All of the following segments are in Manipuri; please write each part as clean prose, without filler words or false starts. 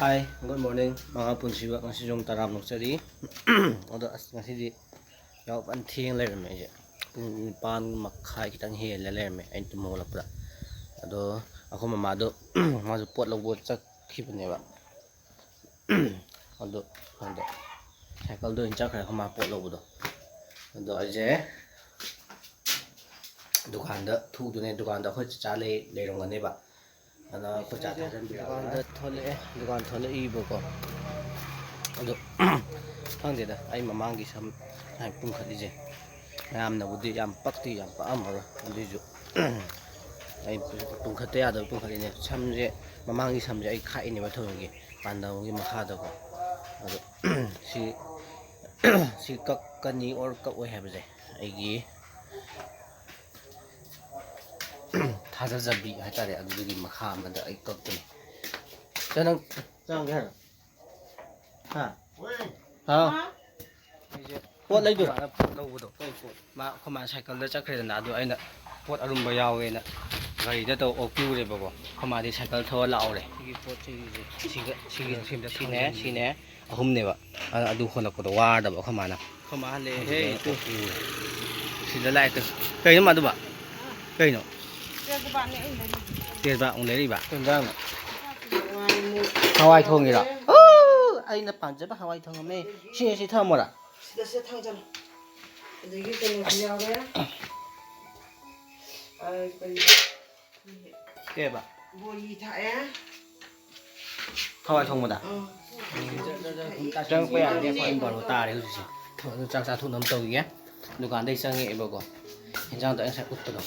Hi, good morning mga punsiba ngasi jong taram nok chari odo ngasi di yaw an thieng lerme je pung pan makhai kitang he le lerme ain tumo lapra ado ako mama do ma ju pot lobo chak khibne ba ado ando cycle do in chak khara ma pot lobo do ado aje dukan da thu du ne dukan da khoi cha le rong ne ba ana ko cha tha jan bi dukan thole I boko ado khangde da ai mamang gi sam ai pung khali je yam na budi yam pakti yam pa amara andi ju ai pung khate ya da pung khali ne sam je mamang gi sam je ai khai ne ba thong gi panda gi makha da ko ado si si kak kani or kak oi ha ba je ai gi थाजाजाबी हाइतारे अदुगी मखा अमदा आई कक्तने चनंग चांग घर हा हा पोत लैदु पोत लौबदो मा खमा साइकल दा चखरेदना अदु आइना पोत अरुमबा यावेना गाड़ी दा तो ओक्यूरे बगो खमा दि साइकल थो लाउरे सिगी पोत सिगी सिने अहुमनेबा अदु होलकदो वारदबा खमाना खमा ले हे तु सिदा light कइनो मादुबा कइनो tiền bạc ông lấy đi bạc tiền giang Hawaii thong gì đó anh là bản chất bác Hawaii thong mê xin thơm một ạ sẽ thăng chân cái tên nhiều đấy kê bạc bùi thải á Hawaii thong một ạ trang quay đi coi bảo ta đấy gì trang sa thu nấm tàu nhé dukaan đây sang nghệ bảo còn hiện trang tại anh sẽ út từ đầu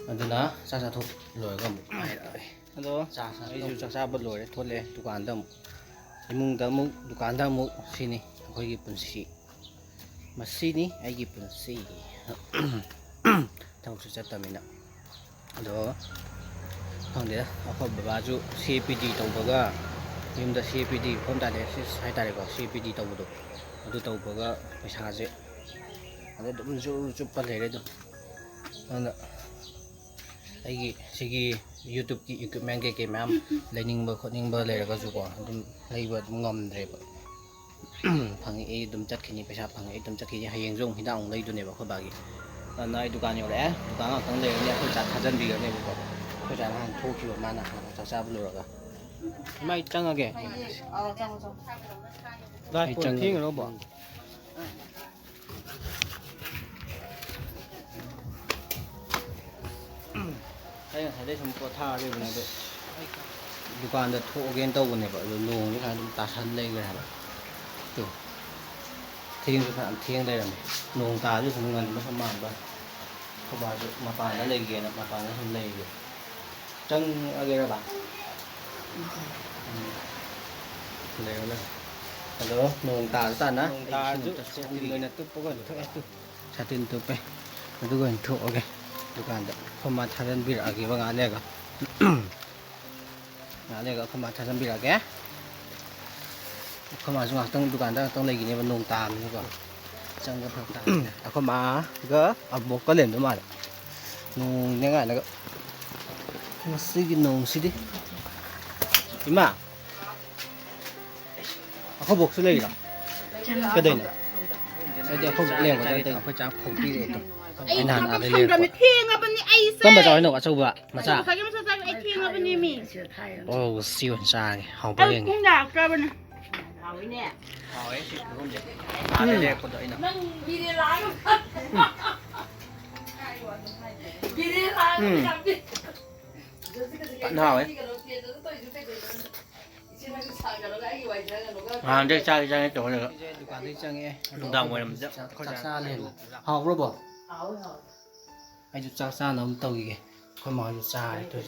aduna cha thu loi ga mu ai ai ado cha ai ju cha bot loi thole dukan da mu imung da mu dukan da mu sini khoi gi punsi masini ai gi punsi thang su chat tamina ado khang de akho baba ju CPD tau baga yum da CPD phom da le sai ta le ko CPD tau do adu tau baga paisa je ado dum ju pa le re do ana ai sigi YouTube ki equipment ke ma'am learning ba khoning ba le ga ju ko dum lei ba dum ngam dre ba phang e dum chat khini paisa phang e dum chat khini hayeng jong hidang lei du ne ba kho ba gi nai dukan yo le dukan a tang le ne khoi cha tha jan bi ga ne ba khoi cha han thu ki ba ma na cha cha bu lo ga mai chang age dai chang thing ro ba đây thấy some có tha đây này đấy dukaan da thu again tàu này vậy rồi nung như thế ta sân đây rồi hả chủ thiên cho bạn thiên đây là nung ta chứ không ngần nó không màng đâu không bao giờ mà bạn đã lấy kia mà bạn đã không lấy được chân again là bạn lấy rồi hello nung ta tan á nung ta giúp người này tôi có gần thôi tôi sa tin tôi pe tôi gần thu ok dukaan da khoma tharan bir agi ba ngane ga ngane ga khoma tharan bir age khoma jung tang dukaan da tang legi ne ba nong tam ni ko chang ga phak ta khoma ga abok ka len do ma nong ne ga na ga masi gi nong si di ima akho bok su lei la ka dei na sai dia khom leng ga dei ko chang khom pi de anh hàn à đây lên tâm bà giỏi nổ ở châu vợ mà cha ô siêu xa hỏng bao nhiêu bạn hào ấy đây cha cái chỗ này đúng đồng rồi làm xa lên hào rồi bỏ ai chút cha xa nó tàu gì coi mò chút xa đấy thôi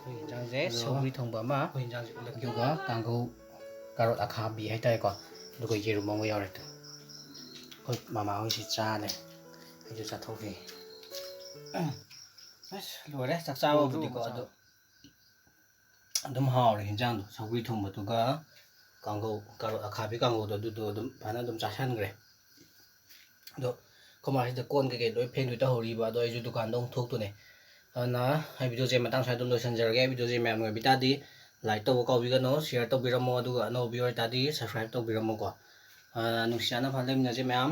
khơi trang rẽ sâu đi thông bám á khơi trang lực yoga càng câu carrot akha bị hay tay còn nó có gì mong người rồi khơi mà hơi chút xa này ai chút xa thâu về rồi đấy chắc sao thì có được đâm hò thì hiện trang sâu đi thông bám tuh càng câu carrot akha bị càng câu đó đâm phải là đâm cha san cái đó không ai được con cái đối phim đối ta hori ba đối dukaan đông thuốc tu này na hai video je matang sai dum lo sanjar ge video je mem ngai bita di like tꯧꯕ ꯀꯥꯎꯕꯤꯒꯅꯣ, share ꯇꯧꯕꯤꯔꯝꯃꯣ, ꯑꯗꯨꯒ ꯑꯅꯧꯕ ꯑꯣꯏꯇꯥꯔꯗꯤ subscribe ꯇꯧꯕꯤꯔꯝꯃꯣꯀꯣ. ꯅꯨꯡꯁꯤꯅꯅ ꯐꯅ ꯂꯩꯃꯤꯟꯅꯁꯦ ꯃꯌꯥꯝ.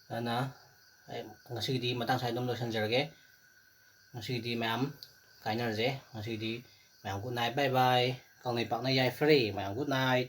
ꯑꯗꯨꯅ ꯉꯁꯤꯒꯤꯗꯤ ꯃꯇꯥꯡ ꯁ꯭ꯋꯥꯏꯗ ꯑꯗꯨꯝ ꯂꯣꯏꯁꯤꯟꯖꯔꯒꯦ. ꯉꯁꯤꯒꯤꯗꯤ ꯃꯌꯥꯝ ꯀꯥꯏꯅꯔꯁꯦ. ꯉꯁꯤꯒꯤꯗꯤ ꯃꯌꯥꯝ ꯒꯨꯗ ꯅꯥꯏꯠ, ꯕꯥꯏ ꯕꯥꯏ. ꯀꯪꯂꯩꯄꯥꯛꯅ ꯌꯥꯏꯐꯔꯦ. ꯃꯌꯥꯝ ꯒꯨꯗ ꯅꯥꯏꯠ.